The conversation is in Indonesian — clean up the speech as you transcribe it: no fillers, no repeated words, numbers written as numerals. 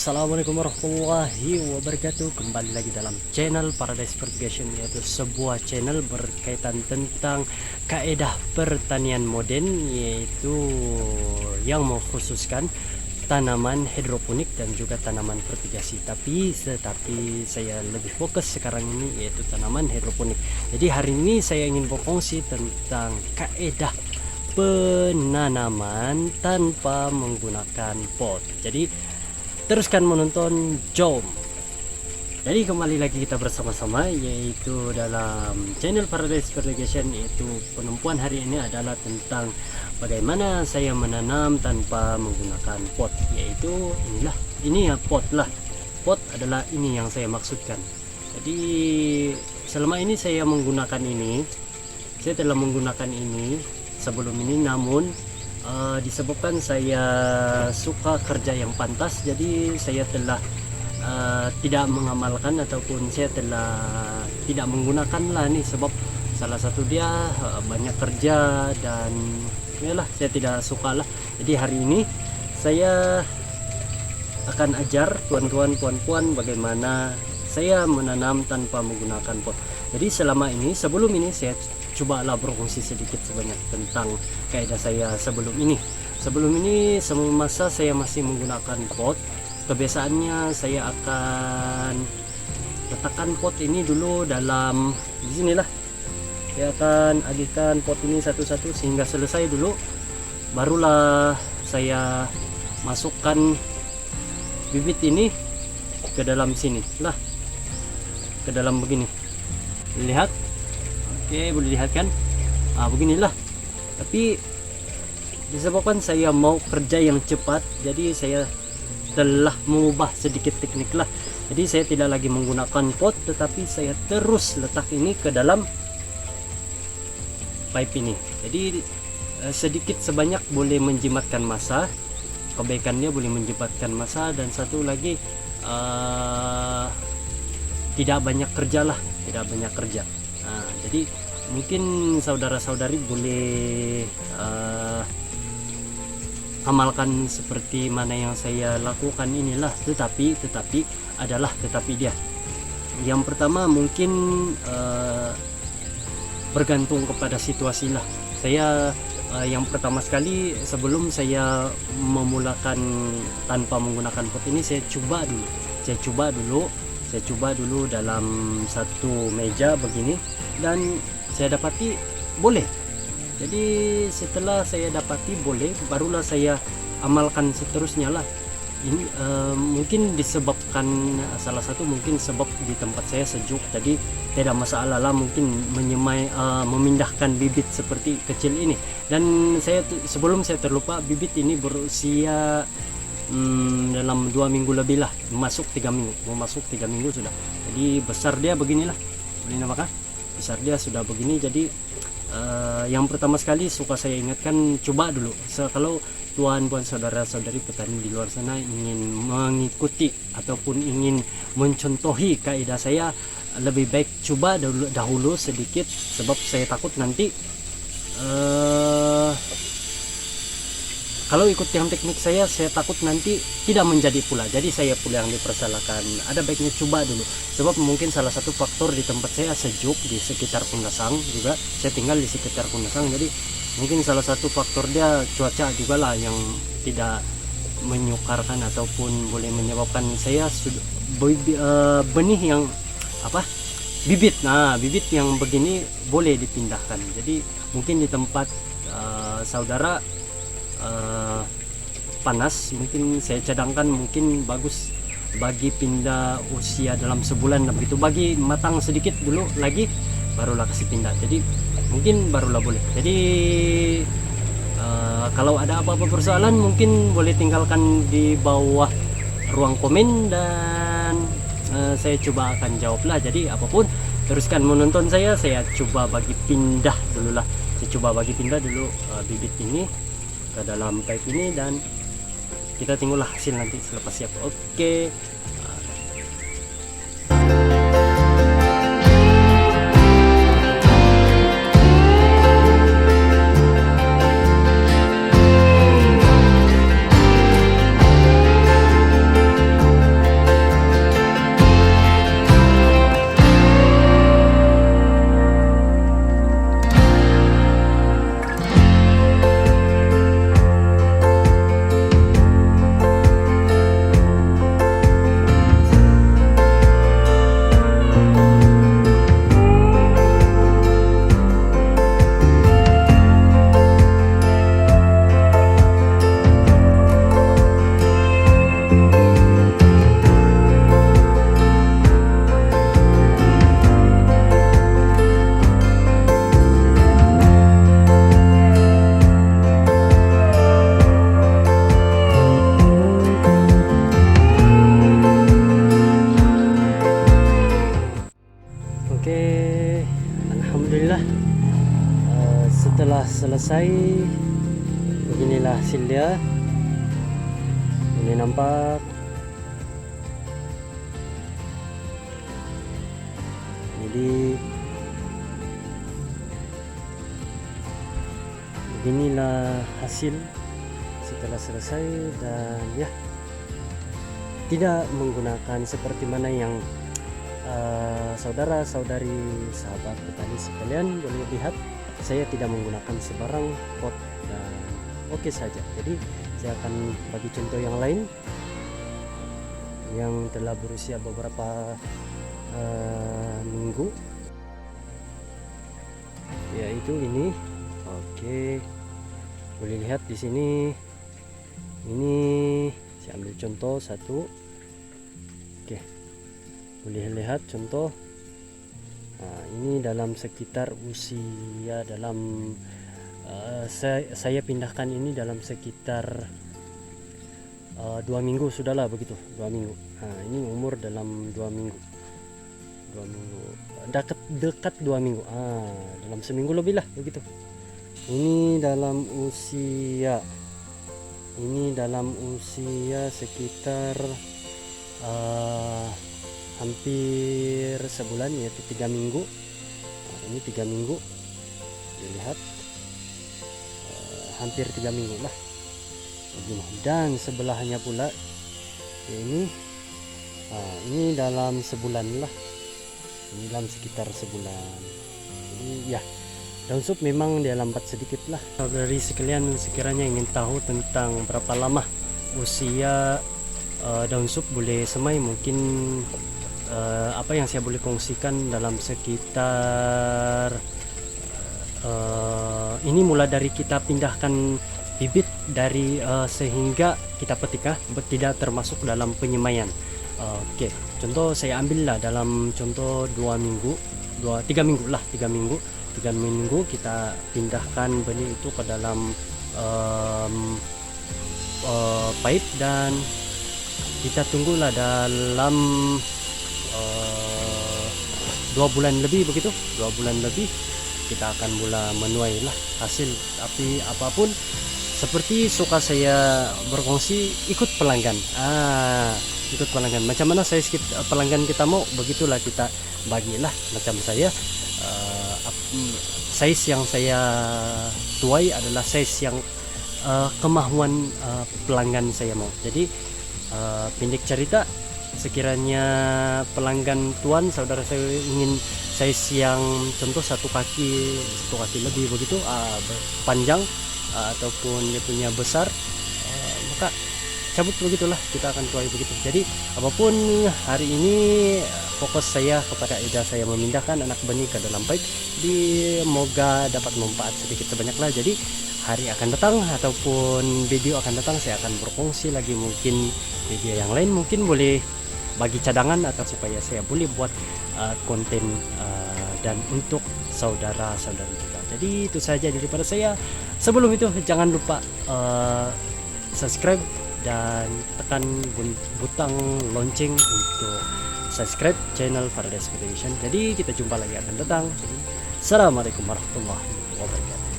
Assalamualaikum warahmatullahi wabarakatuh. Kembali lagi dalam channel Paradise Fertigation, yaitu sebuah channel berkaitan tentang kaedah pertanian modern, yaitu yang mengkhususkan tanaman hidroponik dan juga tanaman fertigasi. Tetapi saya lebih fokus sekarang ini yaitu tanaman hidroponik. Jadi hari ini saya ingin berkongsi tentang kaedah penanaman tanpa menggunakan pot. Jadi teruskan menonton, jom. Jadi kembali lagi kita bersama-sama yaitu dalam channel Paradise Fertigation, yaitu penumpuan hari ini adalah tentang bagaimana saya menanam tanpa menggunakan pot, yaitu ini ya pot adalah ini yang saya maksudkan. Jadi selama ini saya telah menggunakan ini sebelum ini, namun disebabkan saya suka kerja yang pantas, jadi saya telah tidak mengamalkan ataupun saya telah tidak menggunakan lah nih, sebab salah satu dia banyak kerja dan yalah saya tidak suka lah. Jadi hari ini saya akan ajar tuan-tuan puan-puan bagaimana saya menanam tanpa menggunakan pot. Jadi sebelum ini saya cobalah berfungsi sedikit sebanyak tentang kaidah saya sebelum ini. Semasa saya masih menggunakan pot, kebiasaannya saya akan letakkan pot ini dulu dalam di sinilah. Saya akan alihkan pot ini satu-satu sehingga selesai dulu, barulah saya masukkan bibit ini ke dalam sini lah, ke dalam begini. Lihat, oke, boleh lihat kan? Beginilah. Tapi disebabkan saya mau kerja yang cepat, jadi saya telah mengubah sedikit teknik lah. Jadi saya tidak lagi menggunakan pot, tetapi saya terus letak ini ke dalam pipe ini. Jadi sedikit sebanyak boleh menjimatkan massa. Kebaikannya boleh menjimatkan massa, dan satu lagi tidak banyak kerja. Jadi mungkin saudara-saudari boleh amalkan seperti mana yang saya lakukan inilah. Tetapi dia yang pertama mungkin bergantung kepada situasi lah. Saya yang pertama sekali sebelum saya memulakan tanpa menggunakan pot ini, saya coba dulu dalam satu meja begini, dan saya dapati boleh. Jadi setelah saya dapati boleh, barulah saya amalkan seterusnya lah. Ini mungkin disebabkan salah satu mungkin sebab di tempat saya sejuk, jadi tidak masalah lah mungkin memindahkan bibit seperti kecil ini. Dan sebelum saya terlupa, bibit ini berusia dalam 2 minggu lebih lah, mau masuk 3 minggu sudah. Jadi besar dia beginilah, boleh nampak, besar dia sudah begini. Jadi yang pertama sekali suka saya ingatkan, coba dulu. Kalau tuan-puan saudara-saudari petani di luar sana ingin mengikuti ataupun ingin mencontohi kaidah saya, lebih baik coba dahulu sedikit, sebab saya takut nanti kalau ikut yang teknik saya takut nanti tidak menjadi pula. Jadi saya pula yang dipersalahkan. Ada baiknya coba dulu, sebab mungkin salah satu faktor di tempat saya sejuk, di sekitar Kundasang juga. Saya tinggal di sekitar Kundasang, jadi mungkin salah satu faktor dia cuaca juga lah yang tidak menyukarkan ataupun boleh menyebabkan saya benih yang bibit yang begini boleh dipindahkan. Jadi mungkin di tempat saudara panas, mungkin saya cadangkan mungkin bagus bagi pindah usia dalam sebulan begitu, bagi matang sedikit dulu lagi barulah kasih pindah. Jadi mungkin barulah boleh. Jadi kalau ada apa-apa persoalan mungkin boleh tinggalkan di bawah ruang komen, dan saya coba akan jawab lah. Jadi apapun teruskan menonton saya coba bagi pindah dulu lah. Saya coba bagi pindah dulu bibit ini ke dalam pipe ini, dan kita tunggulah hasil nanti selepas siap. Oke. selesai, beginilah hasilnya. Ini nampak. Jadi beginilah hasil setelah selesai, dan ya, tidak menggunakan seperti mana yang saudara-saudari sahabat petani sekalian boleh lihat. Saya tidak menggunakan sebarang pot dan oke saja. Jadi saya akan bagi contoh yang lain yang telah berusia beberapa minggu, yaitu ini. Oke, boleh lihat di sini. Ini saya ambil contoh satu. Oke, boleh lihat contoh. Nah, ini dalam sekitar usia dalam saya pindahkan ini dalam sekitar 2 minggu sudahlah, begitu 2 minggu. Nah, ini umur dalam 2 minggu, dekat 2 minggu, dalam seminggu lebih lah begitu. Ini dalam usia sekitar hampir sebulan, yaitu 3 minggu. Nah, ini 3 minggu, dilihat hampir 3 minggu lah begini. Dan sebelahnya pula ini dalam sebulan lah, ini dalam sekitar sebulan. Ini ya, daun sup memang dia lambat sedikit lah. Dari sekalian sekiranya ingin tahu tentang berapa lama usia daun sup boleh semai, mungkin apa yang saya boleh kongsikan dalam sekitar ini mulai dari kita pindahkan bibit dari sehingga kita petik, tidak termasuk dalam penyemaian. Oke, contoh saya ambil lah dalam contoh 3 minggu kita pindahkan benih itu ke dalam pipe, dan kita tunggulah dalam 2 bulan lebih begitu. 2 bulan lebih kita akan mulai menuai lah hasil. Tapi apapun, seperti suka saya berkongsi, ikut pelanggan. Macam mana saya pelanggan kita mau, begitulah kita bagilah. Macam saya, size yang saya tuai adalah size yang kemahuan pelanggan saya mau. Jadi pendek cerita, sekiranya pelanggan tuan saudara saya ingin size yang contoh 1 kaki lebih begitu panjang, ataupun dia punya besar, maka cabut begitulah, kita akan tuai begitu. Jadi apapun, hari ini fokus saya kepada ida saya memindahkan anak benih ke dalam pipe. Semoga dapat manfaat sedikit sebanyak lah. Jadi hari akan datang ataupun video akan datang, saya akan berfungsi lagi, mungkin video yang lain mungkin boleh bagi cadangan atau supaya saya boleh buat konten dan untuk saudara-saudari kita. Jadi itu saja daripada saya. Sebelum itu jangan lupa subscribe dan tekan butang lonceng untuk subscribe channel Faraday Expedition. Jadi kita jumpa lagi akan datang. Assalamualaikum warahmatullahi wabarakatuh.